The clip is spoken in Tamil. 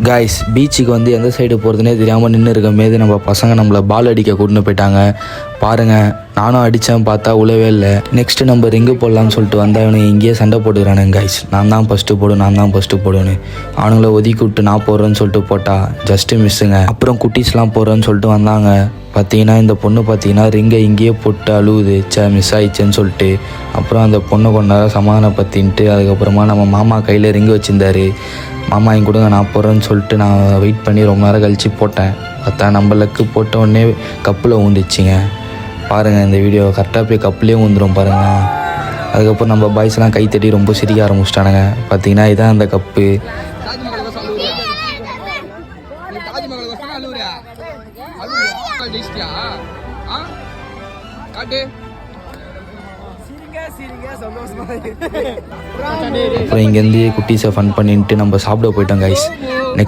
காய்ஸ் பீச்சுக்கு வந்து எந்த சைடு போகிறதுனே தெரியாமல் நின்று இருக்கமேது நம்ம பசங்க நம்மளை பால் அடிக்க கூட்டின்னு போயிட்டாங்க பாருங்கள். நானும் அடித்தேன், பார்த்தா உழவே இல்லை. நெக்ஸ்ட்டு நம்ம ரிங்கு போடலான்னு சொல்லிட்டு வந்தால் இவனுக்கு இங்கேயே சண்டை போட்டுக்கிறானுங்க காய்ஸ். நான் தான் ஃபஸ்ட்டு போடுவேன்னு அவனுங்கள ஒதுக்கி விட்டு நான் போடுறேன்னு சொல்லிட்டு போட்டால் ஜஸ்ட்டு மிஸ்ஸுங்க. அப்புறம் குட்டீஸ்லாம் போடுறேன்னு சொல்லிட்டு வந்தாங்க. பார்த்தீங்கன்னா இந்த பொண்ணு பார்த்தீங்கன்னா ரிங்கை இங்கேயே போட்டு அழுவுது, மிஸ் ஆயிடுச்சேன்னு சொல்லிட்டு. அப்புறம் அந்த பொண்ணை கொஞ்ச நேரம் சமாதானப்படுத்தின்ட்டு அதுக்கப்புறமா நம்ம மாமா கையில் ரிங்கு வச்சுருந்தாரு. மாமா இங்கே கொடுங்க நான் போடுறேன்னு சொல்லிட்டு நான் வெயிட் பண்ணி ரொம்ப நேரம் கழித்து போட்டேன். பார்த்தா நம்ம லக்கு போட்ட உடனே கப்பில் ஊந்துச்சுங்க. பாருங்கள் இந்த வீடியோ கரெக்டாக போய் கப்புலேயே ஊந்துடும் பாருங்கள். அதுக்கப்புறம் நம்ம பாய்ஸ்லாம் கை தட்டி ரொம்ப சிரிக்க ஆரம்பிச்சிட்டானுங்க. பார்த்தீங்கன்னா இதான் அந்த கப்பு. அப்புறம் இங்கேருந்து குட்டீஸை ஃபன் பண்ணிட்டு நம்ம சாப்பிட போயிட்டோம் கைஸ். நெக்ஸ்ட்